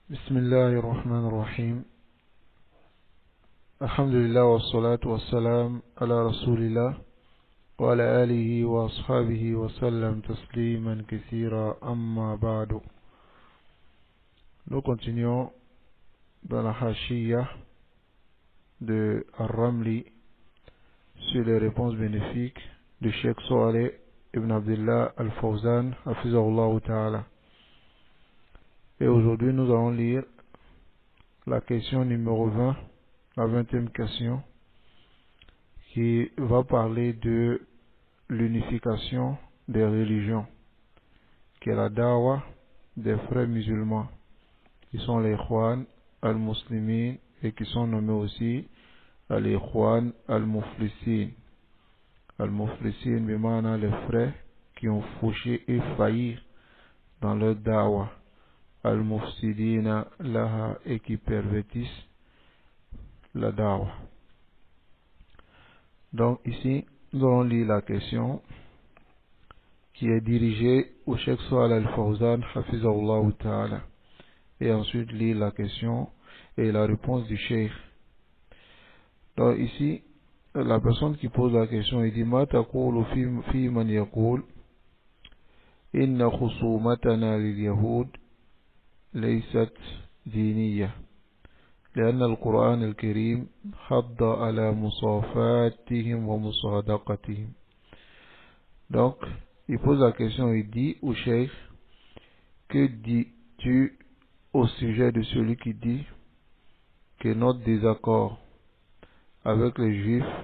بسم الله الرحمن الرحيم. الحمد لله والصلاة والسلام على رسول الله وعلى آله وأصحابه وسلم تسليما كثيرا أما بعد. Nous continuons dans la hashiyya de Ar-Ramli sur les réponses bénéfiques de Cheikh Saleh ibn Abdullah Al-Fawzan hafizahullah ta'ala. Et aujourd'hui nous allons lire la question numéro 20, la 20e question, qui va parler de l'unification des religions, qui est la dawa des frères musulmans, qui sont les Ikhwan al-Muslimin et qui sont nommés aussi les Ikhwan al-Muflisin. Al-Muflisin, bimana les frères qui ont fauché et failli dans leur dawa. Al-Mufsidina laha et qui pervertissent la dawa. Donc ici, nous allons lire la question qui est dirigée au Cheikh Saleh Al-Fawzan hafizahullah ta'ala, et ensuite lire la question et la réponse du Cheikh. Donc ici, la personne qui pose la question, il dit Ma taqulu fi man yaqul inna khusumatana lil yahud laysat diniyya لأن القرآن الكريم حض على مصافاتهم ومصادقتهم. Donc, il pose la question, il dit au cheikh, que dis-tu au sujet de celui qui dit que notre désaccord avec les juifs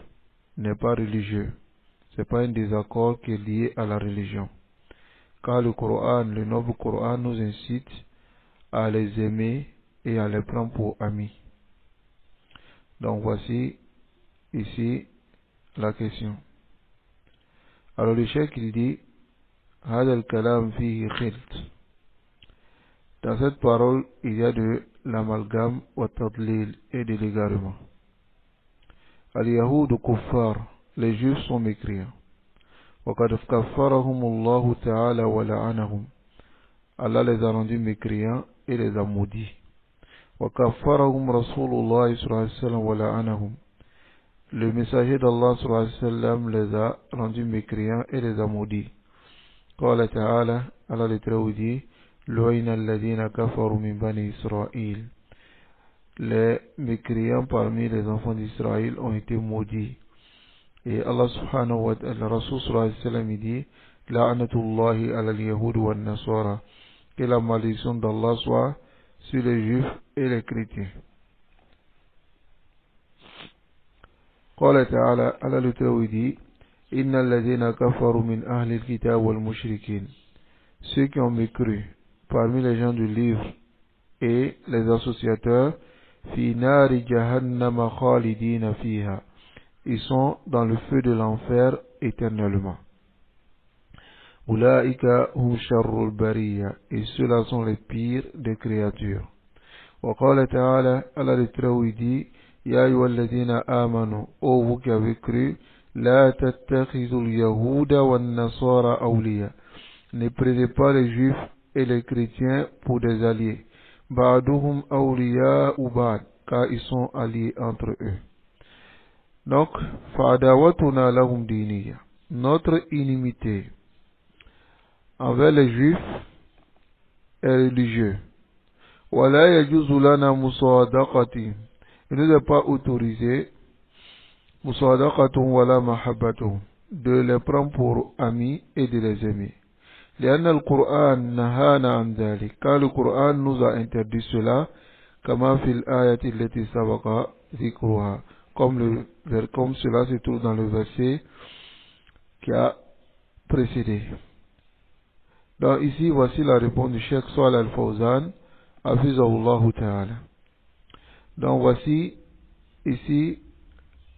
n'est pas religieux? Ce n'est pas un désaccord qui est lié à la religion. Car le Coran, le noble Coran nous incite à les aimer et à les prendre pour amis. Donc voici ici la question. Alors le cheikh il dit هذا الكلام فيه خلط. Dans cette parole il y a de l'amalgame والتضليل et de l'égarement. اليهود كفار, les juifs sont mécréants. وقد كفرهم الله تعالى ولعنهم, Allah les a rendus mécréants et les a maudits. وكفرهم رسول الله صلى الله عليه وسلم ولعنهم, le messager d'Allah sallallahu alayhi wa sallam les a rendus mécréants et les a maudits. قال تعالى, Allah les dit لعن الذين كفروا من بني إسرائيل, les mécréants parmi les enfants d'Israël ont été maudits. Et Allah subhanahu wa ta'ala, Rasul sallallahu alayhi wa sallam dit la'anatullahi ala al-yahud wa al-nasara, que la malédiction d'Allah soit sur les juifs et les chrétiens. قال تعالى, Allah le dit إن الذين كفروا من أهل الكتاب والمشركين, ceux qui ont mécru parmi les gens du livre et les associateurs, في نار جهنم خالدين فيها, ils sont dans le feu de l'enfer éternellement. أولئك هم شر البرية, et ceux-là sont les pires des créatures. وقال تعالى, Allah le dit يا أيها الذين آمنوا, ô vous qui avez cru, لا تتخذوا اليهود والنصارى أولياء, ne prenez pas les juifs et les chrétiens pour des alliés. بعضهم أولياء بعض, car ils sont alliés entre eux. Donc, فعداوتنا لهم دينية, notre inimité envers les juifs est religieuse. ولا يجوز لنا مصادقتهم, il ne n'est pas autorisé مصادقتهم ولا محبتهم, de les prendre pour amis et de les aimer. لأن القرآن نهانا عن ذلك, car le Coran nous a interdit cela, كما في الآية التي سبق ذكرها, comme cela se trouve dans le verset qui a précédé. Donc ici voici la réponse du Cheikh Saleh Al-Fawzan hafizahullah ta'ala. Donc voici ici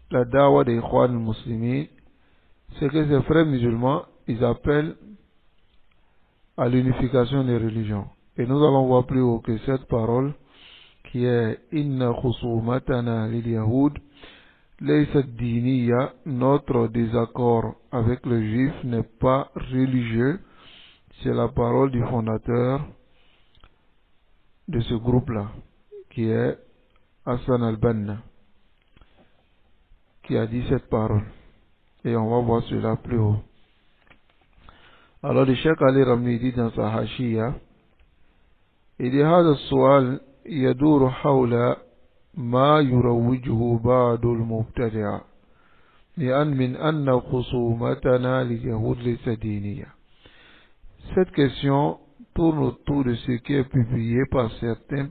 la dawa des Ikhwan al-Muslimin, c'est que ces frères musulmans, ils appellent à l'unification des religions. Et nous allons voir plus haut que cette parole qui est Inna khusumatana lil yahud laysat diniya, notre désaccord avec les juifs n'est pas religieux. C'est la parole du fondateur de ce groupe-là, qui est Hassan al-Banna, qui a dit cette parole. Et on va voir cela plus haut. Alors le Cheikh Ali Ramli dit dans sa Hashiya, il dit هذا السؤال يدور حول ما يروجه بعض المبتدع من أن خصومتنا لليهود ليس دينية. Cette question tourne autour de ce qui est publié par certains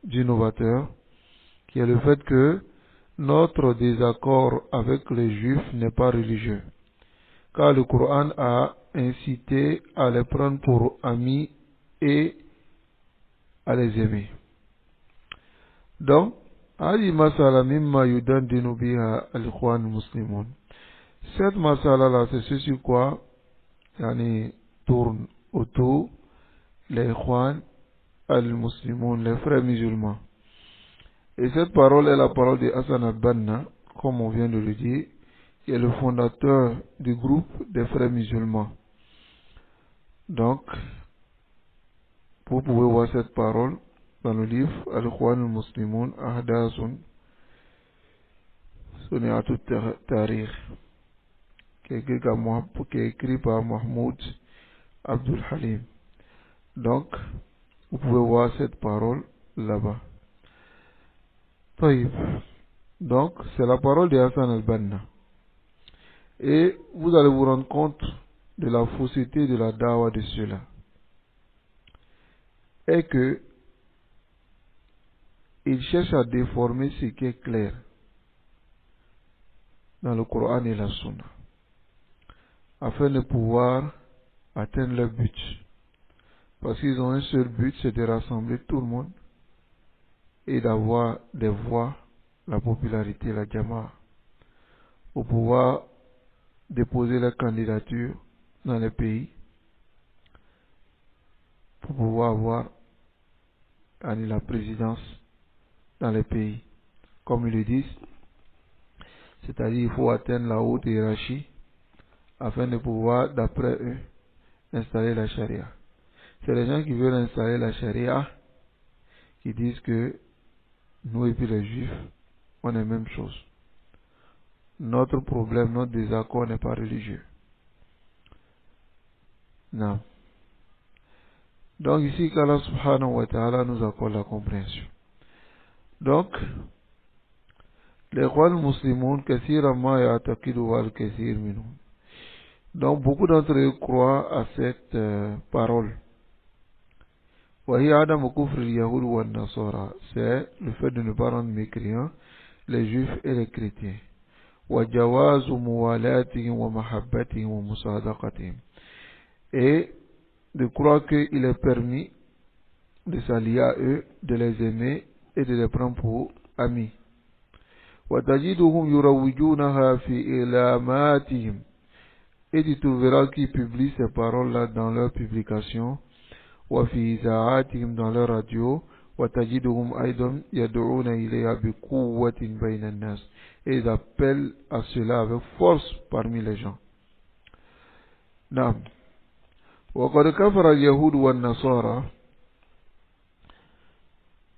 innovateurs, qui est le fait que notre désaccord avec les Juifs n'est pas religieux, car le Coran a incité à les prendre pour amis et à les aimer. Donc, هذه مسألة مما يدندن بها الإخوان المسلمون. Cette masala-là, c'est ce sur quoi tourne autour les Ikhwan al-Muslimoun, les frères musulmans. Et cette parole est la parole de Hassan al-Banna, comme on vient de le dire, qui est le fondateur du groupe des frères musulmans. Donc, vous pouvez voir cette parole dans le livre Al-Ikhwan al-Muslimoun Ahdasun Suni'atut Tarikh, qui est écrit par Mahmoud Abdul Halim. Donc, vous pouvez voir cette parole là-bas. Donc, c'est la parole de Hassan al-Banna. Et vous allez vous rendre compte de la fausseté de la dawa de cela. Et que ils cherchent à déformer ce qui est clair dans le Coran et la Sunna, afin de pouvoir atteindre leur but. Parce qu'ils ont un seul but, c'est de rassembler tout le monde et d'avoir des voix, la popularité, la Jama'a, pour pouvoir déposer la candidature dans les pays, pour pouvoir avoir la présidence dans les pays. Comme ils le disent, c'est-à-dire il faut atteindre la haute hiérarchie afin de pouvoir, d'après eux, installer la charia. C'est les gens qui veulent installer la charia qui disent que nous et puis les juifs, on est la même chose. Notre problème, notre désaccord n'est pas religieux. Non. Donc ici, qu'Allah subhanahu wa ta'ala nous accorde la compréhension. Donc, les rois musulmans, kathirama ya'taqidu wal kathir minhum. Donc beaucoup d'entre eux croient à cette parole. وهي عدم كفر اليهود والنصارى, c'est le fait de ne pas rendre mécréants les juifs et les chrétiens. وجواز موالاتهم ومحبتهم ومصادقتهم, et de croire qu'il est permis de s'allier à eux, de les aimer et de les prendre pour amis. وتجدهم يروجونها في إعلاماتهم, et tu trouveras qu'ils publient ces paroles-là dans leurs publications, وفي إذاعاتهم dans leur radio, وتجدهم أيضا يدعون إليها بقوة بين الناس, et ils appellent à cela avec force parmi les gens. نعم. وقد كفر اليهود والنصارى,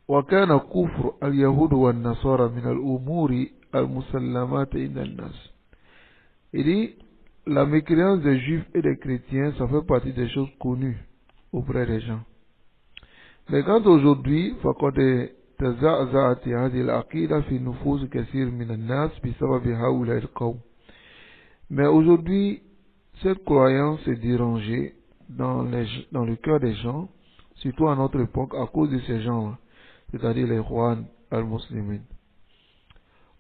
وكان كفر اليهود والنصارى من الأمور المسلمات عند الناس. Il dit, la mécréance des juifs et des chrétiens, ça fait partie des choses connues auprès des gens. Mais quand aujourd'hui, فقد تزعزعت هذه العقيدة في نفوس كثير من الناس بسبب هؤلاء القوم. Mais aujourd'hui, cette croyance est dérangée dans le cœur des gens, surtout à notre époque, à cause de ces gens-là, c'est-à-dire les rois al-muslimin.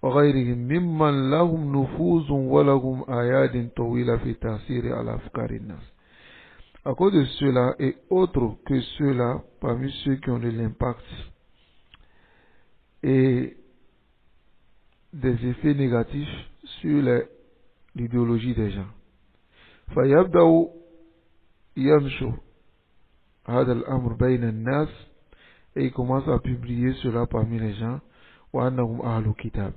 وغيرهم ممن لهم نفوذ ولهم آيات طويلة في تأثير على أفكار الناس. À cause de cela et autres que ceux-là, parmi ceux qui ont de l'impact et des effets négatifs sur l'idéologie des gens. فيبدأ ينشر هذا الأمر بين الناس, et il commence à publier cela parmi les gens, وأنهم أهل كتاب,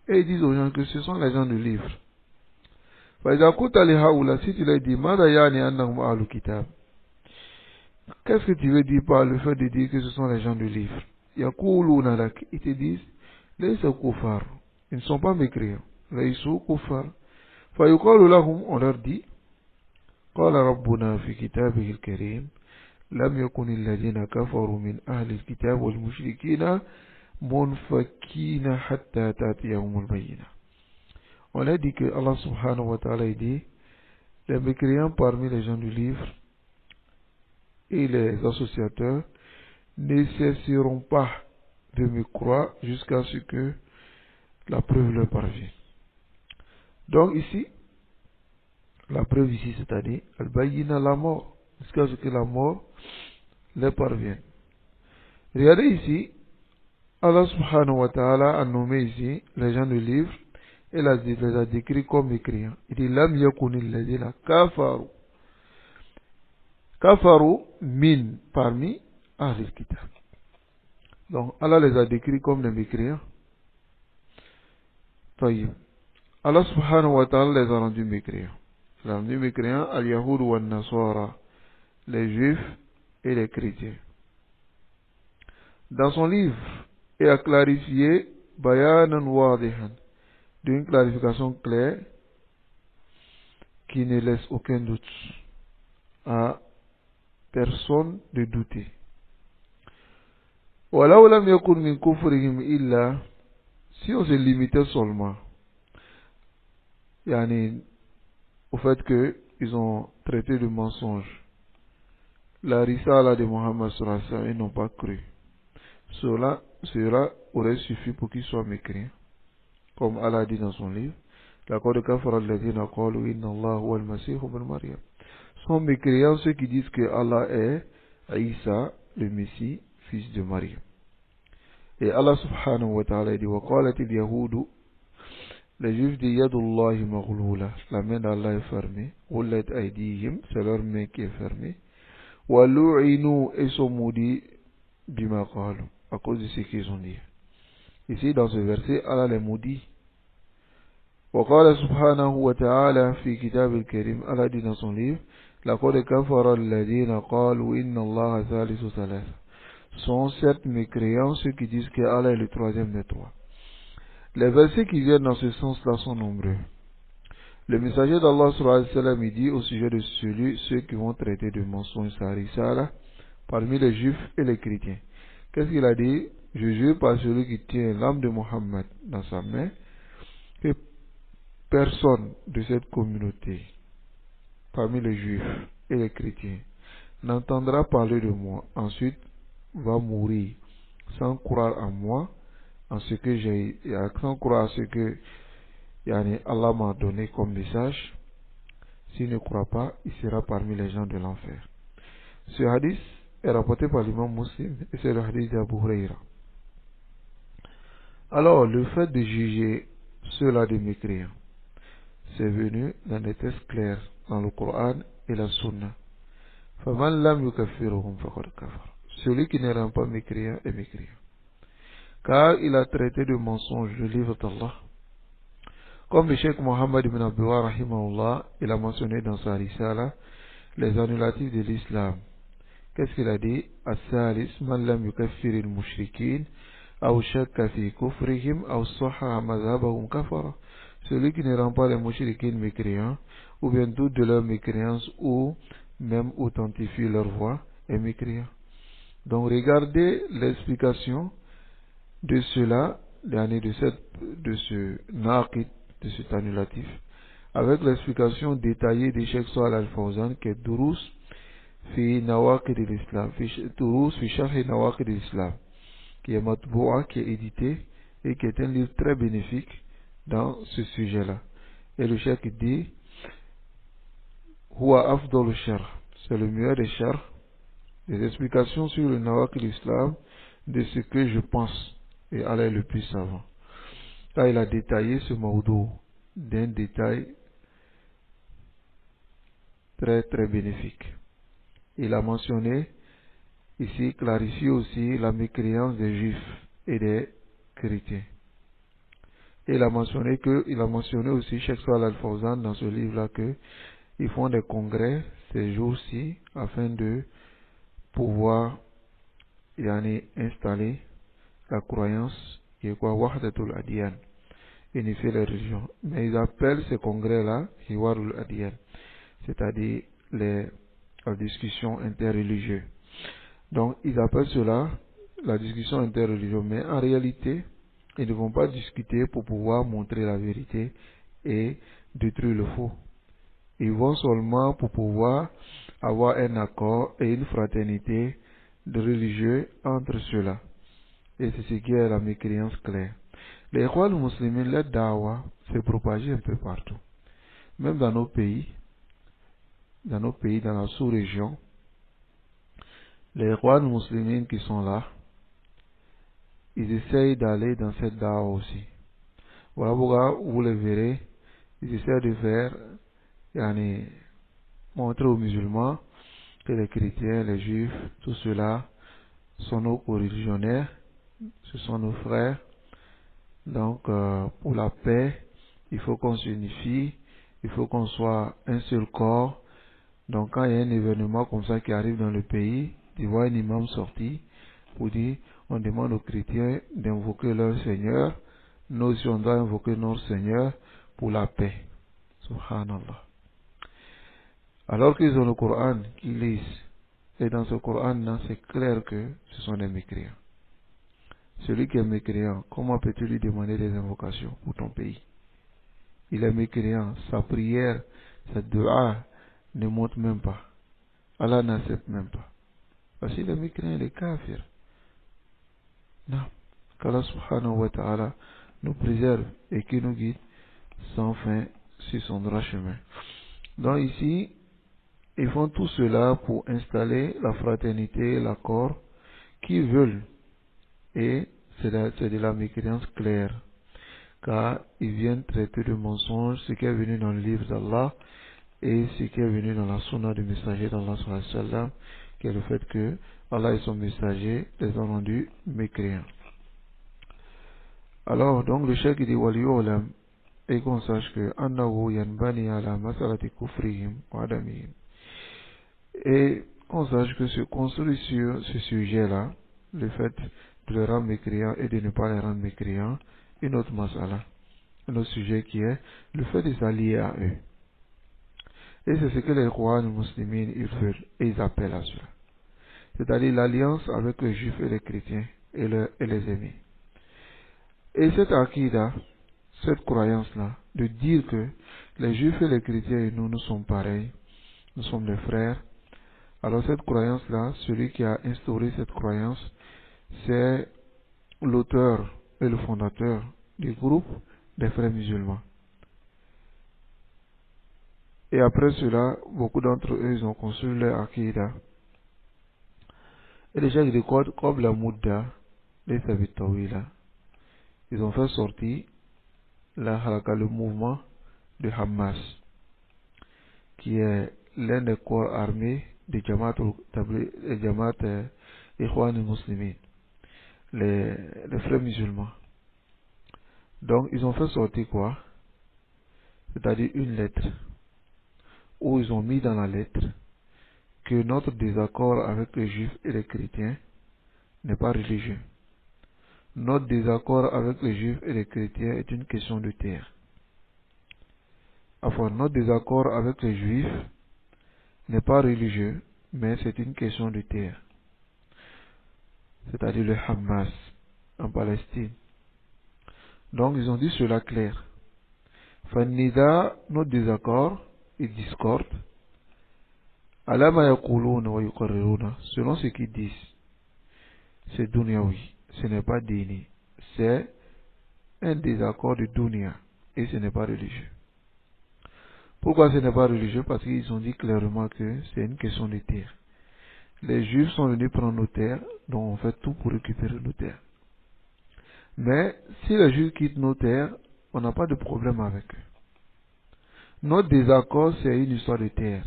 et ils disent aux gens que ce sont les gens du livre. فإذا قلت لهؤلاء, si tu leur dis ماذا يعني أنهم أهل كتاب, Qu'est-ce que tu veux dire par le fait de dire que ce sont les gens du livre? Yaquluna lak, ils te disent, laysa kuffar, ils ne sont pas mécréants. Laysu kuffar. Fayuqalu lahum, on leur dit, qala rabbuna fi kitabihi al-karim, lam yakun alladhina kafaru min ahli al-kitab wal mushrikina munfakina hatta ta'tiyahum al-bayyinah. On a dit que Allah subhanahu wa ta'ala dit, les mécréants parmi les gens du livre et les associateurs ne cesseront pas de me croire jusqu'à ce que la preuve leur parvienne. Donc ici, la preuve ici, c'est-à-dire, al-bayyina, la mort, jusqu'à ce que la mort leur parvienne. Regardez ici, Allah subhanahu wa ta'ala a nommé ici les gens du livre et les a décrits comme mécréants. Il dit, lam yakunil ladina kafaru. Kafaru min, parmi Ahlul Kitab. Donc, Allah les a décrits comme des mécréants. Allah subhanahu wa ta'ala les a rendus mécréants. Il a rendu mécréants al-Yahoud wa al-Nasara, les Juifs et les chrétiens. Dans son livre, il a clarifié bayanan wadihan, d'une clarification claire qui ne laisse aucun doute à personne de douter. Walau lam yakun min kufrihim illa, si on se limitait seulement au fait qu'ils ont traité de mensonge la risala de Muhammad sallallahu alayhi wa sallam, ils n'ont pas cru. Cela aurait suffi pour qu'ils soient mécréants. Comme Allah dit dans son livre, لَقَدْ كَفَرَ الَّذِينَ قَالُوا إِنَّ اللَّهَ هُوَ الْمَسِيحُ ابْنُ مَرْيَمَ. Sont mécréants ceux qui disent que Allah est Isa, le Messie, fils de Marie. Et Allah subhanahu wa ta'ala dit, وَقَالَتِ الْيَهُودُ, les Juifs disent, يَدُ اللَّهِ مَغْلُولَةً, la main d'Allah est fermée, غُلَّتْ أَيْدِيهِمْ, c'est leur main qui est fermée, وَلُعِنُوا, et sont maudits, بِمَا قَالُوا, à cause de ce qu'ils ont dit. Ici, dans ce verset, Allah les maudit. وقال سبحانه وتعالى في كتاب الكريم, Allah dit dans son livre, لقد كفر الذين قالوا إن الله ثالث ثلاثة. Sont certes mécréants ceux qui disent que Allah est le troisième des trois. Les versets qui viennent dans ce sens-là sont nombreux. Le messager d'Allah sallallahu alayhi wa sallam dit au sujet de ceux qui vont traiter de mensonges sarisala parmi les juifs et les chrétiens. Qu'est-ce qu'il a dit? Je jure par celui qui tient l'âme de Mohammed dans sa main que personne de cette communauté, parmi les juifs et les chrétiens, n'entendra parler de moi, ensuite va mourir sans croire en moi, en ce que sans croire à ce que Allah m'a donné comme message. S'il ne croit pas, il sera parmi les gens de l'enfer. Ce hadith est rapporté par l'imam Muslim et c'est le hadith d'Abu Huraira. Alors, le fait de juger ceux-là des mécréants, c'est venu dans des textes clairs dans le Coran et la Sunna. فَمَنْ لَمْ يُكَفِّرُهُمْ فَقَدْ كَفَرَ. Celui qui ne rend pas mécréant est mécréant. Car il a traité de mensonge le livre d'Allah. Comme le Cheikh Mohammed ibn Abdullah rahimahullah, il a mentionné dans sa risala les annulatifs de l'islam. Qu'est-ce qu'il a dit? As-salis man lam yukaffir al-mushrikin aw shakka fi kufrihim aw sahha madhhabahum kafara. Celui qui ne rend pas les mushrikin mécréants, ou bien doute de leur mécréance, ou même authentifie leur voix, est mécréant. Donc regardez l'explication de cela, de ce naqid, de cet annulatif, avec l'explication détaillée des Cheikh Salih Al-Fawzan, qui est Durus fi Nawaqid al-Islam, Durus fi Sharh Nawaqid al-Islam, qui est matboua, qui est édité, et qui est un livre très bénéfique dans ce sujet-là. Et le Cheikh dit, Huwa afdal sharh, c'est le meilleur des sharh, des explications sur le Nawaqid al-Islam, de ce que je pense, et Allah est le plus savant. Là, il a détaillé ce mawdou d'un détail très très bénéfique. Il a mentionné ici, clarifié aussi la mécréance des juifs et des chrétiens. Et il a mentionné aussi Cheikh Salih Al-Fawzan dans ce livre-là qu'ils font des congrès ces jours-ci afin de pouvoir installer la croyance qui est quoi, Wahdatul Adiyan, unifier les religions. Mais ils appellent ces congrès-là Hiwarul Adiyan, c'est-à-dire la discussion interreligieuse. Donc ils appellent cela la discussion interreligieuse, mais en réalité, ils ne vont pas discuter pour pouvoir montrer la vérité et détruire le faux. Ils vont seulement pour pouvoir avoir un accord et une fraternité de religieux entre ceux-là. Et c'est ce qui est la mécréance claire. Les rois musulmans, leur dawa s'est propagé un peu partout. Même dans nos pays, dans la sous-région, les rois musulmans qui sont là, ils essayent d'aller dans cette dawa aussi. Voilà pourquoi vous le verrez, ils essaient de faire, montrer aux musulmans que les chrétiens, les juifs, tout cela sont nos co-religionnaires, ce sont nos frères. Donc, pour la paix, il faut qu'on s'unifie, il faut qu'on soit un seul corps. Donc, quand il y a un événement comme ça qui arrive dans le pays, tu vois un imam sorti pour dire, on demande aux chrétiens d'invoquer leur Seigneur, nous aussi on doit invoquer notre Seigneur pour la paix. Subhanallah. Alors qu'ils ont le Coran, qu'ils lisent, et dans ce Coran-là, c'est clair que ce sont des mécréants. Celui qui est mécréant, comment peux-tu lui demander des invocations pour ton pays? Il est mécréant, sa prière, sa dua ne monte même pas. Allah n'accepte même pas. Parce qu'il est mécréant, il est kafir. Non. Qu'Allah subhanahu wa ta'ala nous préserve et qui nous guide sans fin sur son droit chemin. Donc ici, ils font tout cela pour installer la fraternité et l'accord qu'ils veulent. Et c'est de la mécréance claire. Car ils viennent traiter de mensonge ce qui est venu dans le livre d'Allah et ce qui est venu dans la sunna du messager d'Allah sallallahu alayhi wa sallam, qui est le fait que Allah et son messager les ont rendus mécréants. Alors, donc, le cheikh dit Waliyu'lam, et qu'on sache que Annahu yanbani ala masalati kufrihim wa adamihim. Et qu'on sache que se construit sur ce sujet-là, le fait de les rendre mécréants et de ne pas les rendre mécréants, une autre masala, un autre sujet qui est le fait de s'allier à eux. Et c'est ce que les rois musulmans ils veulent et ils appellent à cela. C'est-à-dire l'alliance avec les juifs et les chrétiens et les ennemis. Et cette akida, cette croyance-là, de dire que les juifs et les chrétiens et nous sommes pareils, nous sommes des frères, alors cette croyance-là, celui qui a instauré cette croyance, c'est l'auteur et le fondateur du groupe des frères musulmans. Et après cela, beaucoup d'entre eux, ils ont construit leur akida. Et les gens qui comme la Mouda, les Sabitawila, ils ont fait sortir le mouvement de Hamas, qui est l'un des corps armés de Jamaat Ikhwan al-Muslimin, les frères musulmans. Donc, ils ont fait sortir quoi? C'est-à-dire une lettre, où ils ont mis dans la lettre que notre désaccord avec les juifs et les chrétiens n'est pas religieux. Notre désaccord avec les juifs et les chrétiens est une question de terre. Enfin, notre désaccord avec les juifs n'est pas religieux, mais c'est une question de terre. C'est-à-dire le Hamas en Palestine. Donc, ils ont dit cela clair. Fanida, notre désaccord et discorde, alama yaquluna wa yuqarriruna, selon ce qu'ils disent, c'est dunyawi, ce n'est pas dini, c'est un désaccord de dunya et ce n'est pas religieux. Pourquoi ce n'est pas religieux? Parce qu'ils ont dit clairement que c'est une question de terre. Les juifs sont venus prendre nos terres, donc on fait tout pour récupérer nos terres. Mais si les juifs quittent nos terres, on n'a pas de problème avec eux. Notre désaccord, c'est une histoire de terre.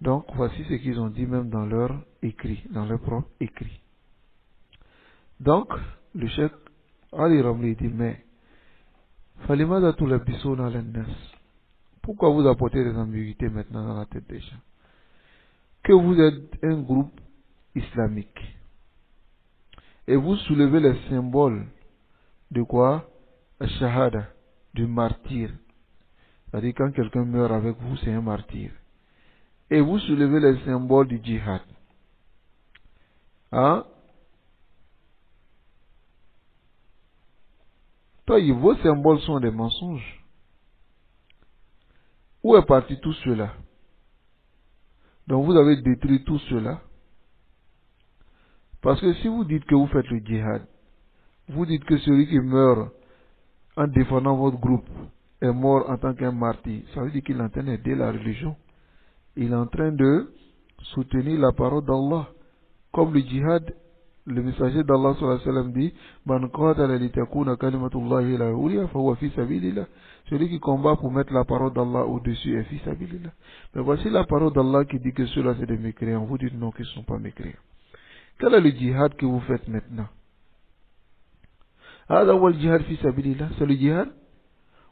Donc, voici ce qu'ils ont dit même dans leur écrit, dans leur propre écrit. Donc, le cheikh Ali Ramli dit, mais, Falimada tout la bisona l'ennes. Pourquoi vous apportez des ambiguïtés maintenant dans la tête des gens? que vous êtes un groupe islamique et vous soulevez les symboles de quoi? Shahada, du martyr. C'est-à-dire quand quelqu'un meurt avec vous, c'est un martyr. Et vous soulevez les symboles du djihad. Hein? Toi, vos symboles sont des mensonges. Où est parti tout cela? Donc vous avez détruit tout cela. Parce que si vous dites que vous faites le djihad, vous dites que celui qui meurt en défendant votre groupe est mort en tant qu'un martyr, ça veut dire qu'il est en train d'aider la religion. Il est en train de soutenir la parole d'Allah. Comme le djihad, le messager d'Allah sallallahu alayhi wa sallam dit, Man qatala li takuna kalimatullahi la uliya fa huwa fi sabilillah. Celui qui combat pour mettre la parole d'Allah au-dessus est fi sabilillah. Mais voici la parole d'Allah qui dit que ceux-là c'est des mécréants. Vous dites non, qu'ils ne sont pas mécréants. Quel est le djihad que vous faites maintenant? هذا هو الجهاد في سبيل الله, c'est le djihad.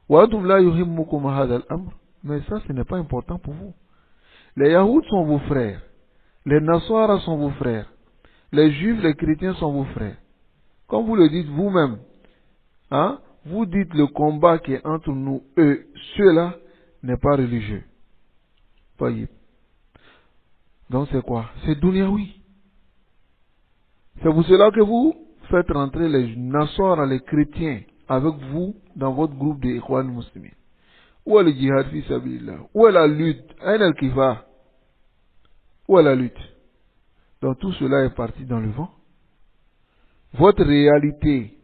وأنتم لا يهمكم هذا الأمر. Mais ça, ce n'est pas important pour vous. Les Yahoud sont vos frères. Les Nasara sont vos frères. Les Juifs, les chrétiens sont vos frères. Comme vous le dites vous-même, hein, vous dites le combat qui est entre nous, eux, ceux-là, n'est pas religieux. Voyez. Donc c'est quoi? C'est dunyaoui. C'est pour cela que vous faites rentrer les Nasara, les chrétiens, avec vous dans votre groupe des Ikhwan Muslimin. Où est le djihad fi sabilillah? Où est la lutte? Aïn al-Kifa? Où est la lutte? Donc tout cela est parti dans le vent. Votre réalité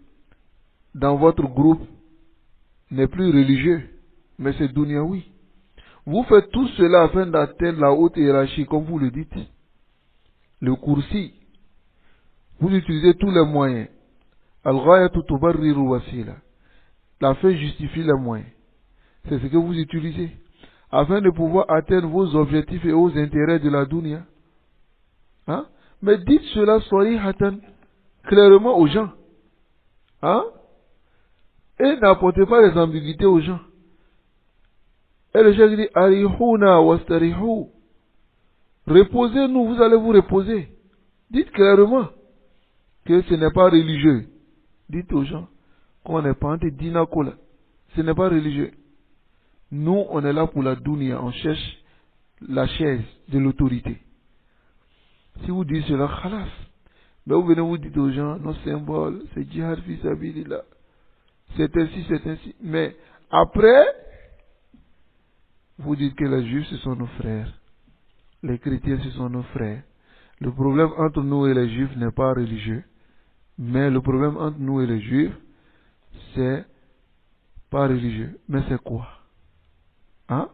dans votre groupe n'est plus religieux, mais c'est dunyaoui. Vous faites tout cela afin d'atteindre la haute hiérarchie, comme vous le dites. Le kursi. Vous utilisez tous les moyens. Al-ghayatu tubarriru wasila. La fin justifie les moyens. C'est ce que vous utilisez. Afin de pouvoir atteindre vos objectifs et vos intérêts de la dunya. Hein? Mais dites cela, soyez hatan, clairement aux gens. Hein? Et n'apportez pas les ambiguïtés aux gens. Et le chef dit, Arihuna wastarihu. Reposez-nous, vous allez vous reposer. Dites clairement que ce n'est pas religieux. Dites aux gens qu'on n'est pas antidinakola. Ce n'est pas religieux. Nous, on est là pour la dunya, on cherche la chaise de l'autorité. Si vous dites cela, khalas. Mais vous venez vous dites aux gens, nos symboles, c'est djihad fi sabilillah. C'est ainsi, c'est ainsi. Mais après, vous dites que les juifs, ce sont nos frères. Les chrétiens, ce sont nos frères. Le problème entre nous et les juifs n'est pas religieux. Mais le problème entre nous et les juifs, c'est pas religieux. Mais c'est quoi? Hein?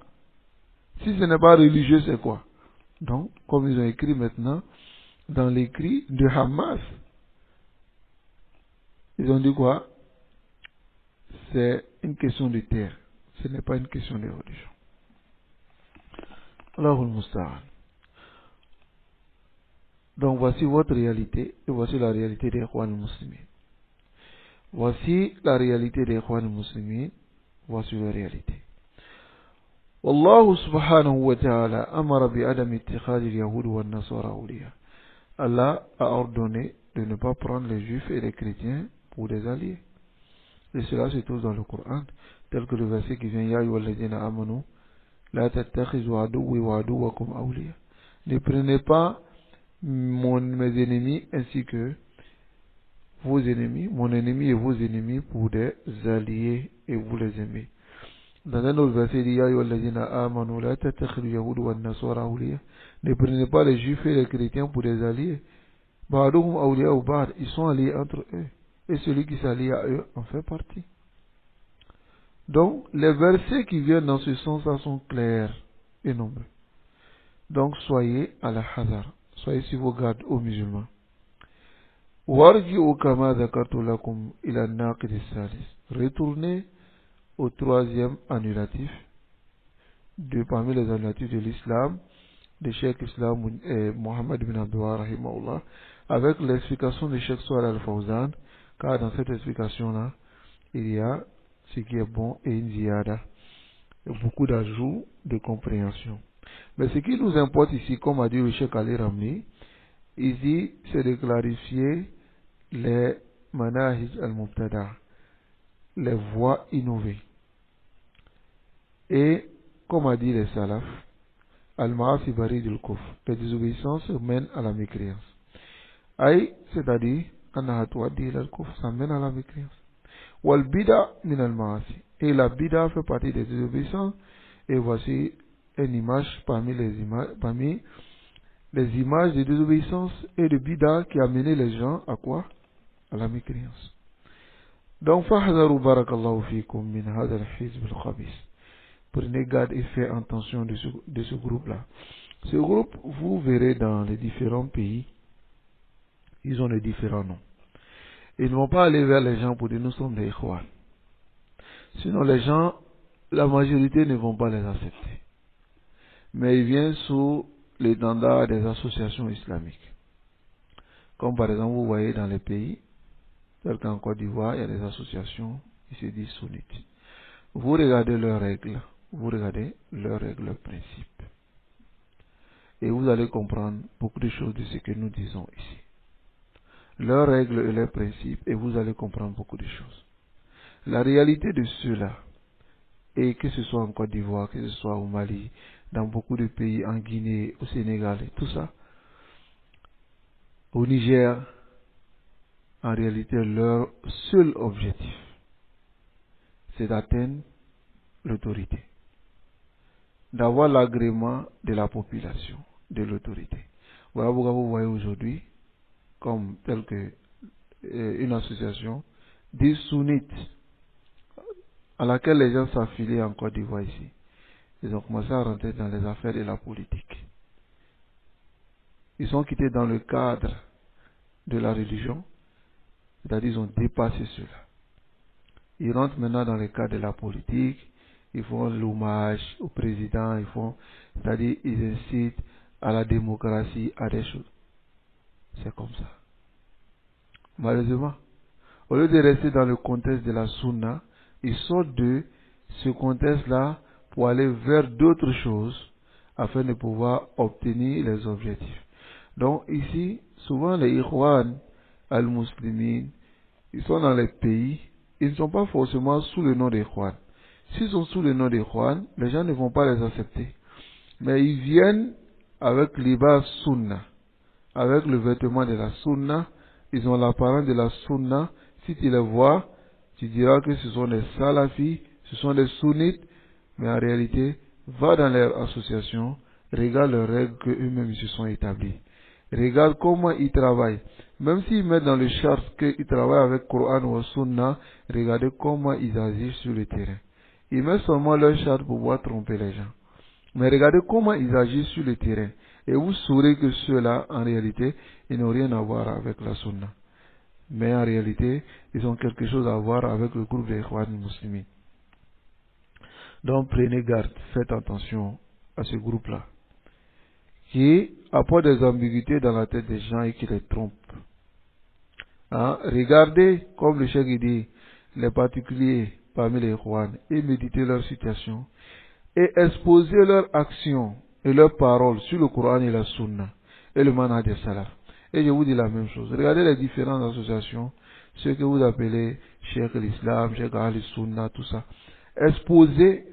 Si ce n'est pas religieux, c'est quoi? Donc, comme ils ont écrit maintenant, dans l'écrit de Hamas, ils ont dit quoi? C'est une question de terre. Ce n'est pas une question de religion. Allahul Musta'an. Donc voici votre réalité et voici la réalité des Ikhwan Muslimin. Voici la réalité des Ikhwan Muslimin. Voici la réalité. Wallahu subhanahu wa ta'ala amara bi adam ittikhad al-yahud wa an-nasara awliya. Allah a ordonné de ne pas prendre les juifs et les chrétiens pour des alliés. Et cela se trouve dans le Coran, tel que le verset qui vient Ya ayyuhalladhina amanu la tattakhizu aduwwi wa aduwwakum awliya. Ne prenez pas mes ennemis ainsi que vos ennemis, mon ennemi et vos ennemis pour des alliés et vous les aimez. Dans un autre verset, il dit Ya ayyuhalladhina amanu la tattakhizu yahuda wa nasara awliya. Ne prenez pas les juifs et les chrétiens pour des alliés. Ba'duhum awliya ou ba'd, ils sont alliés entre eux. Et celui qui s'allie à eux en fait partie. Donc, les versets qui viennent dans ce sens-là sont clairs et nombreux. Donc, soyez à la hazard. Soyez sur vos gardes aux musulmans. Warji'u kama dhakartu lakum ila naqid as-salis. Retournez au troisième annulatif parmi les annulatifs de l'islam de Cheikh Islam Mohammed bin Abdullah rahimahullah avec l'explication de Cheikh Salih al-Fawzan, car dans cette explication-là, il y a ce qui est bon et une ziyada, beaucoup d'ajouts de compréhension. Mais ce qui nous importe ici, comme a dit le Cheikh Ali Ramli, ici, c'est de clarifier les manahij al-mubtada, les voies innovées. Et, comme a dit les salaf, al-ma'asi barid al-kufr, les désobéissances mènent à la mécréance. Aïe, c'est-à-dire, ça mène à la mécréance. Wal bida min al-ma'asi. Et la bida fait partie des désobéissances. Et voici une image parmi les images de désobéissance et de bida qui a mené les gens à quoi? À la mécréance. Donc, fahzaru barakallahu fikum min hadha al-hizb al-khabith. Prenez garde et faites attention de ce groupe-là. Ce groupe, vous verrez dans les différents pays, ils ont des différents noms. Ils ne vont pas aller vers les gens pour dire nous sommes des ikhwan. Sinon, les gens, la majorité ne vont pas les accepter. Mais ils viennent sous l'étendard des associations islamiques. Comme par exemple, vous voyez dans les pays, tels qu'en Côte d'Ivoire, il y a des associations qui se disent sunnites. Vous regardez leurs règles, leurs principes. Et vous allez comprendre beaucoup de choses de ce que nous disons ici. Leurs règles et leurs principes, et vous allez comprendre beaucoup de choses. La réalité de ceux-là, et que ce soit en Côte d'Ivoire, que ce soit au Mali, dans beaucoup de pays, en Guinée, au Sénégal, et tout ça, au Niger, en réalité, leur seul objectif, c'est d'atteindre l'autorité, d'avoir l'agrément de la population, de l'autorité. Voilà pourquoi vous voyez aujourd'hui, comme tel que une association, des sunnites, à laquelle les gens s'affilient en Côte d'Ivoire ici. Ils ont commencé à rentrer dans les affaires de la politique. Ils sont quittés dans le cadre de la religion, c'est-à-dire ils ont dépassé cela. Ils rentrent maintenant dans le cadre de la politique, ils font l'hommage au président, c'est-à-dire ils incitent à la démocratie, à des choses. C'est comme ça. Malheureusement, au lieu de rester dans le contexte de la sunna, ils sortent de ce contexte-là pour aller vers d'autres choses afin de pouvoir obtenir les objectifs. Donc ici, souvent les Ikhwan al-Muslimin, ils sont dans les pays, ils ne sont pas forcément sous le nom d'Ikhwan. S'ils sont sous le nom d'Ikhwan, les gens ne vont pas les accepter. Mais ils viennent avec l'ibas sunna, avec le vêtement de la sunna, ils ont l'apparence de la sunna. Si tu les vois, tu diras que ce sont des salafis, ce sont des sunnites, mais en réalité, va dans leur association, regarde les règles qu'eux-mêmes se sont établis. Regarde comment ils travaillent. Même s'ils mettent dans le charte qu'ils travaillent avec Coran ou Sunna, regardez comment ils agissent sur le terrain. Ils mettent seulement leur charte pour pouvoir tromper les gens. Mais regardez comment ils agissent sur le terrain. Et vous saurez que ceux-là, en réalité, ils n'ont rien à voir avec la Sunna. Mais en réalité, ils ont quelque chose à voir avec le groupe des Ikhwan musulmans. Donc prenez garde, faites attention à ce groupe-là, qui apporte des ambiguïtés dans la tête des gens et qui les trompe. Hein? Regardez, comme le cheikh dit, les particuliers parmi les Ikhwan et méditez leur situation et exposez leurs actions et leurs paroles sur le Coran et la Sunna et le manhaj des salaf. Et je vous dis la même chose. Regardez les différentes associations, ce que vous appelez Cheikh l'Islam, Cheikh al-Sunna, tout ça. Exposez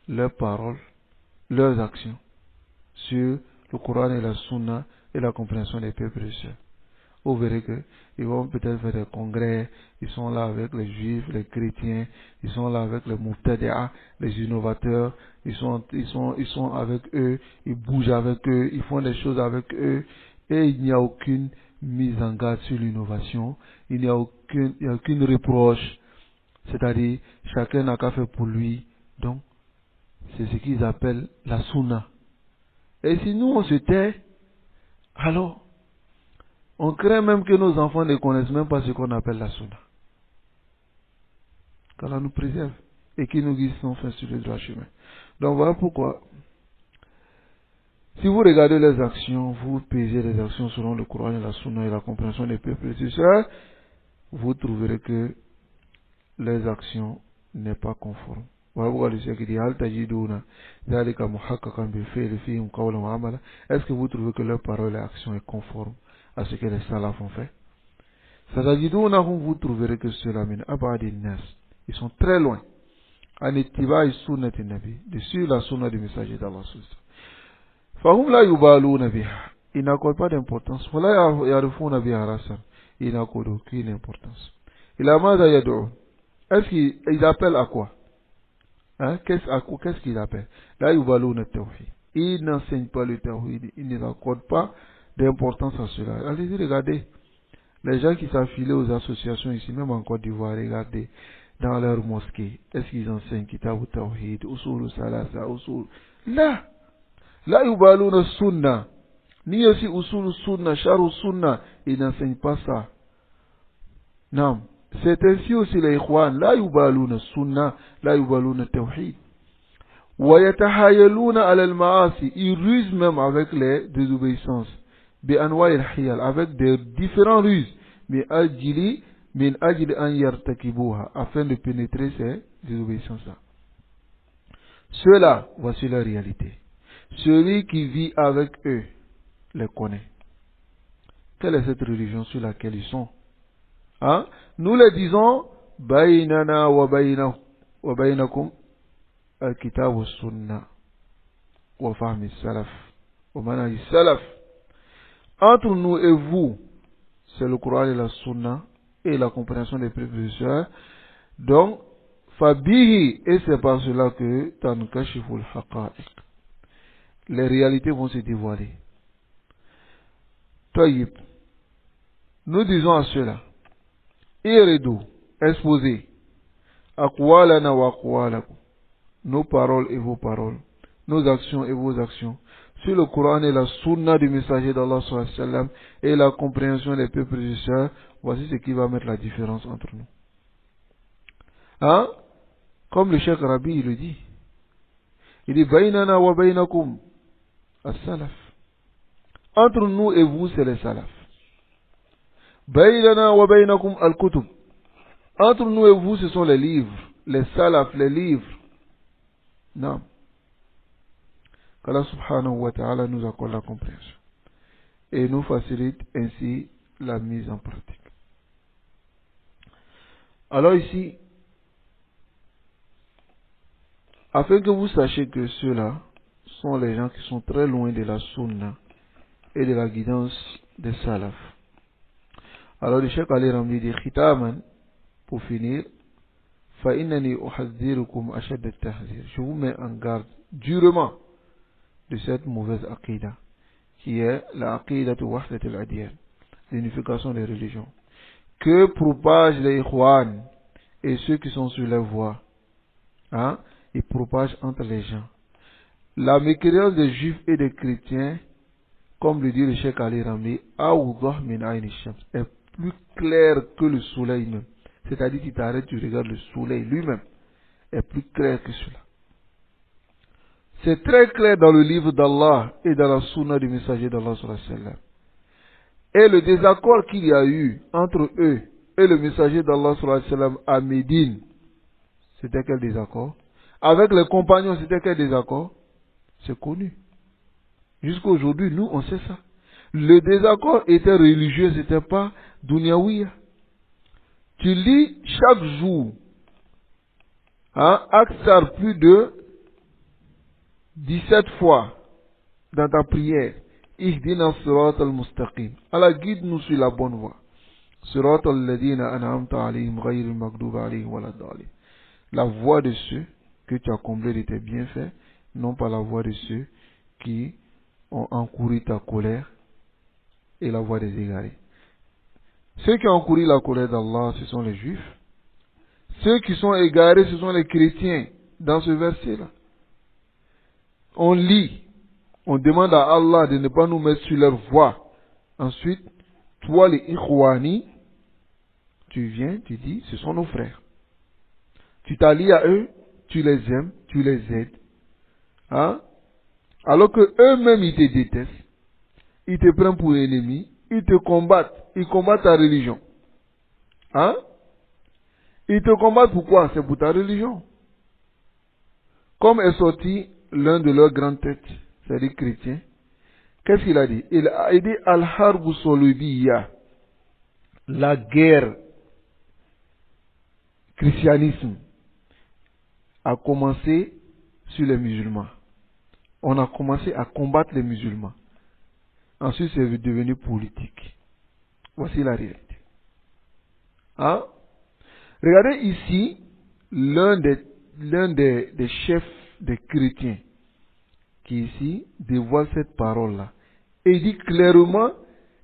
leurs paroles, leurs actions sur le Coran et la Sunna et la compréhension des peuples chrétiens. Vous verrez qu'ils vont peut-être faire des congrès, ils sont là avec les juifs, les chrétiens, ils sont là avec les muftadi'a, les innovateurs, ils sont avec eux, ils bougent avec eux, ils font des choses avec eux, et il n'y a aucune mise en garde sur l'innovation, il n'y a aucune reproche, c'est-à-dire chacun n'a qu'à faire pour lui. Donc, c'est ce qu'ils appellent la sunna. Et si nous on se tait, alors on craint même que nos enfants ne connaissent même pas ce qu'on appelle la sunna. Qu'Allah nous préserve et qu'il nous guide sans fin sur le droit chemin. Donc voilà pourquoi, si vous regardez les actions, vous pesez les actions selon le Coran et la sunna et la compréhension des peuples, c'est ça, vous trouverez que les actions n'est pas conforme Est-ce que vous trouvez que leur parole et action est conforme à ce que les salafs ont fait? Vous trouverez que ceux-là, ils sont très loin. De suivre la sunna du messager d'Allah. Ils n'accordent pas d'importance. Ils n'accordent aucune importance. Est-ce qu'ils appellent à quoi? Hein? Qu'est-ce qu'ils appellent? Ils n'enseignent pas le tawhid. Ils ne n'accordent pas d'importance à cela. Allez-y, regardez. Les gens qui s'affilient aux associations ici, même en Côte d'Ivoire, regardez, dans leur mosquée, est-ce qu'ils enseignent Kitab al-Tawhid, Usul al-Salasa, Usul? Là, yubaluna sunna. Ni aussi Usul sunna, Sharu sunna, ils n'enseignent pas ça. Non. C'est ainsi aussi les Ikhwan, la yubaluna sunna, la yubaluna Tawhid. Wa yatahayaluna ala al-ma'asi, ils rusent même avec les désobéissances. Avec des différents ruses, afin de pénétrer ces désobéissances-là. Ceux-là, voici la réalité. Celui qui vit avec eux les connaît. Quelle est cette religion sur laquelle ils sont? Hein? Nous les disons, Bainana wa bainakum al-kitab wa sunnah wa fahmi salaf wa manhaj salaf. Entre nous et vous, c'est le Coran et la Sunna et la compréhension des prédécesseurs. Donc, Fabihi, et c'est par cela que Tankashiful Haqa'iq. Les réalités vont se dévoiler. Taïb. Nous disons à cela, Iridu, exposez, Aqwalana wa aqwalakum, nos paroles et vos paroles, nos actions et vos actions, sur le Coran et la Sunna du messager d'Allah et la compréhension des peuples prédécesseurs, voici ce qui va mettre la différence entre nous. Hein? Comme le Cheikh Rabi le dit. Il dit Bainana wa bainakum as-salaf. Entre nous et vous, c'est les salaf. Bainana wa bainakum al-kutub. Entre nous et vous, ce sont les livres. Les salaf, les livres. Non. qu'Allah subhanahu wa ta'ala nous accorde la compréhension et nous facilite ainsi la mise en pratique. Alors ici, afin que vous sachiez que ceux-là sont les gens qui sont très loin de la sunna et de la guidance des salaf. Alors le Cheikh Ali Ramli dit khitaman, pour finir, فإنني أحذركم أشد التحذير. Je vous mets en garde durement de cette mauvaise aqida qui est la aqida de wahdat al-adyan, l'unification des religions, que propagent les ikhwan et ceux qui sont sur la voie. Hein? Ils propagent entre les gens. La mécréance des juifs et des chrétiens, comme le dit le Cheikh Ali Ramli, est plus claire que le soleil même. C'est-à-dire que tu t'arrêtes, tu regardes le soleil lui-même, est plus clair que cela. C'est très clair dans le livre d'Allah et dans la sunna du messager d'Allah. Et le désaccord qu'il y a eu entre eux et le messager d'Allah à Médine, c'était quel désaccord? Avec les compagnons, c'était quel désaccord? C'est connu. Jusqu'à aujourd'hui, nous, on sait ça. Le désaccord était religieux, c'était pas dunyawiya. Tu lis chaque jour, hein, Aksar plus de 17 fois dans ta prière. Ihdina sirat al-mustaqim. Allah, guide-nous sur la bonne voie. Sirat al-ladina an'amta alayhim ghayr al-maghdub alayhim waladdallin. La voie de ceux que tu as comblé de tes bienfaits, non pas la voie de ceux qui ont encouru ta colère et la voie des égarés. Ceux qui ont encouru la colère d'Allah, ce sont les juifs. Ceux qui sont égarés, ce sont les chrétiens. Dans ce verset-là, on lit, on demande à Allah de ne pas nous mettre sur leur voie. Ensuite, toi les ikhwani, tu viens, tu dis, ce sont nos frères. Tu t'allies à eux, tu les aimes, tu les aides. Hein? Alors que eux-mêmes, ils te détestent. Ils te prennent pour ennemi. Ils te combattent. Ils combattent ta religion. Hein? Ils te combattent pourquoi? C'est pour ta religion. comme est sorti l'un de leurs grandes têtes, c'est-à-dire chrétiens, qu'est-ce qu'il a dit? Il a dit Al-Harbu Solubiya, la guerre christianisme a commencé sur les musulmans. On a commencé à combattre les musulmans. Ensuite, c'est devenu politique. Voici la réalité. Hein? Regardez ici, l'un des chefs des chrétiens qui ici dévoile cette parole-là. Et il dit clairement,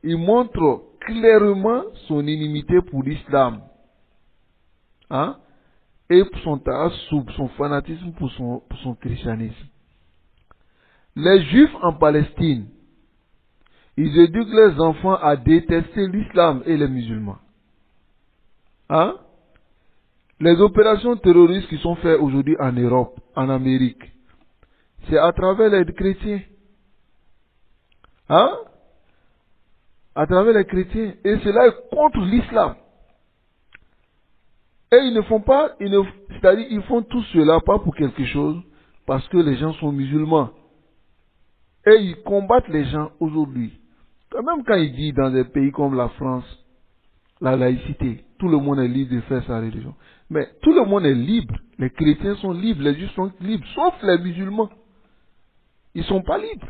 il montre clairement son inimité pour l'islam. Hein? Et pour son ta'assoub, son fanatisme pour son christianisme. Les juifs en Palestine, ils éduquent les enfants à détester l'islam et les musulmans. Hein? Les opérations terroristes qui sont faites aujourd'hui en Europe, en Amérique, c'est à travers les chrétiens. Hein? À travers les chrétiens. Et cela est contre l'islam. Et ils ne font pas, c'est-à-dire ils font tout cela pas pour quelque chose, parce que les gens sont musulmans. Et ils combattent les gens aujourd'hui. Même quand il dit dans des pays comme la France, la laïcité, tout le monde est libre de faire sa religion. Mais tout le monde est libre. Les chrétiens sont libres, les juifs sont libres, sauf les musulmans. Ils ne sont pas libres.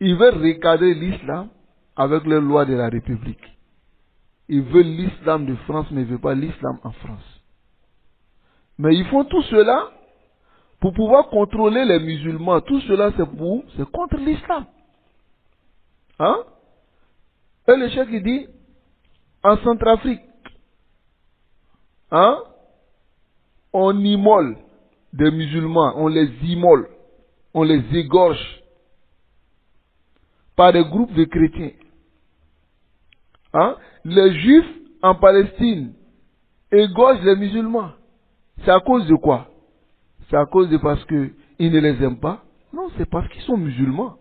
Ils veulent recadrer l'islam avec les lois de la République. Ils veulent l'islam de France, mais ils ne veulent pas l'islam en France. Mais ils font tout cela pour pouvoir contrôler les musulmans. Tout cela, c'est contre l'islam. Hein? Et le chef qui dit, en Centrafrique, hein? On immole des musulmans, on les immole, on les égorge par des groupes de chrétiens. Hein? Les juifs en Palestine égorgent les musulmans. C'est à cause de quoi? C'est à cause de parce qu'ils ne les aiment pas? Non, c'est parce qu'ils sont musulmans.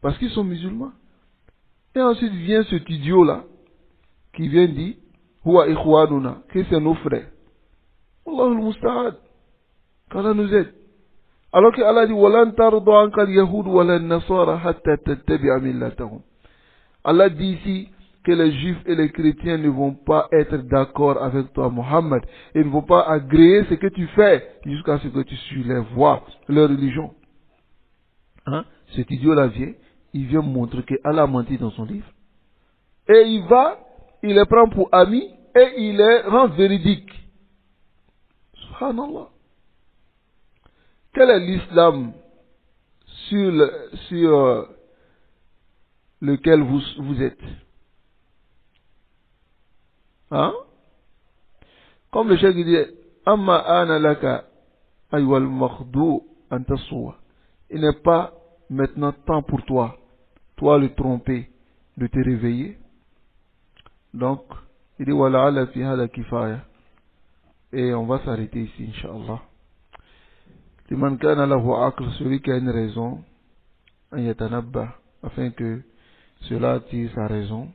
Parce qu'ils sont musulmans. Et ensuite vient cet idiot-là, qui vient dire, Huwa ikhwanuna, que c'est nos frères. Allah al-Musta'ad. Qu'Allah nous aide. Alors que Allah dit, Walan tardu anka al-Yahud walan nasara hatta tattabi'a millatahum. Allah dit ici que les juifs et les chrétiens ne vont pas être d'accord avec toi, Mohammed. Ils ne vont pas agréer ce que tu fais jusqu'à ce que tu suives les voies, leur religion. Hein? Cet idiot-là vient, il vient montrer que Allah a menti dans son livre. Et il les prend pour amis et il les rend véridiques. Subhanallah. Quel est l'islam sur lequel vous êtes? Hein? Comme le chef dit, Amma ana laka aywal makhdu antaswa. Il n'est pas maintenant temps pour toi, le trompé, de te réveiller. Donc, il dit, Wala'ala fi hada kifaya. Et on va s'arrêter ici, Inch'Allah. Liman kana lahu aql, celui qui a une raison, an yatanabba, afin que cela tire sa raison,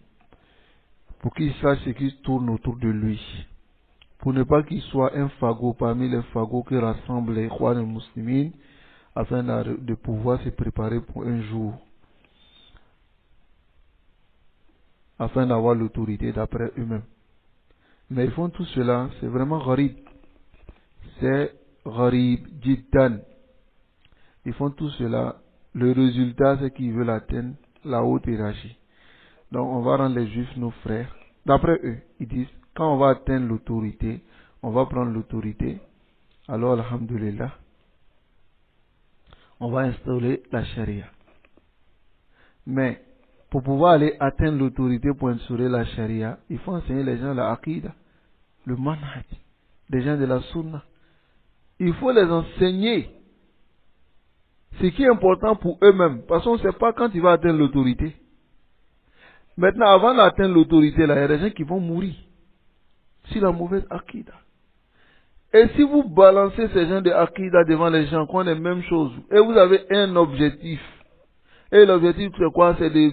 pour qu'il sache ce qui tourne autour de lui, pour ne pas qu'il soit un fagot parmi les fagots qui rassemblent les Ikhwan al-Muslimin, afin de pouvoir se préparer pour un jour, afin d'avoir l'autorité d'après eux-mêmes. Mais ils font tout cela, c'est vraiment gharib. C'est gharib, jiddan. Ils font tout cela, le résultat c'est qu'ils veulent atteindre la haute hiérarchie. Donc on va rendre les juifs nos frères. D'après eux, ils disent, quand on va atteindre l'autorité, on va prendre l'autorité, alors alhamdulillah, on va instaurer la charia. Mais, pour pouvoir aller atteindre l'autorité pour instaurer la charia, il faut enseigner les gens la aqidah, le manhaj, les gens de la sunna. Il faut les enseigner ce qui est important pour eux-mêmes, parce qu'on ne sait pas quand il va atteindre l'autorité. Maintenant, avant d'atteindre l'autorité, là, il y a des gens qui vont mourir sur la mauvaise aqidah. Et si vous balancez ces gens de aqidah devant les gens, qui ont les mêmes choses, et vous avez un objectif, et l'objectif c'est quoi? C'est de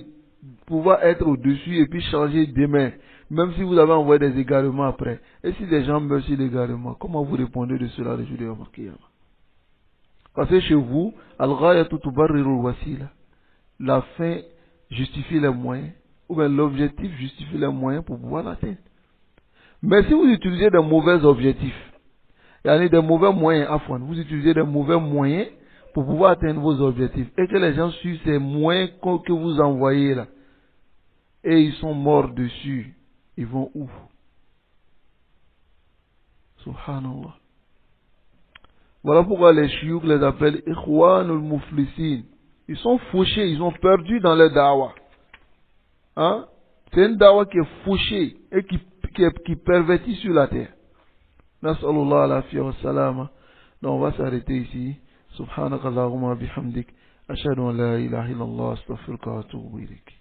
pouvoir être au-dessus et puis changer demain, même si vous avez envoyé des égarements après. Et si des gens meurent sur l'égarement, comment vous répondez de cela le jour de Yom Kiyama? Parce que chez vous, al-ghayatu tubarriru al-wasila. La fin justifie les moyens, ou bien l'objectif justifie les moyens pour pouvoir l'atteindre. Mais si vous utilisez de mauvais objectifs, il y a des mauvais moyens à fond, vous utilisez de mauvais moyens pour pouvoir atteindre vos objectifs, et que les gens suivent ces moyens que vous envoyez là, et ils sont morts dessus, ils vont où? Subhanallah. Voilà pourquoi les chiouk les appellent Ikhwanul Muflisin. Ils sont fauchés, ils ont perdu dans les dawa. Hein? C'est une dawa qui est fauchée et qui pervertit sur la terre. Nas'alullah al-afiyya wa salama. Donc on va s'arrêter ici. Subhanakallahumma bihamdik. Ashhadu an la ilaha illallah astaghfiruka wa atubu ilayk.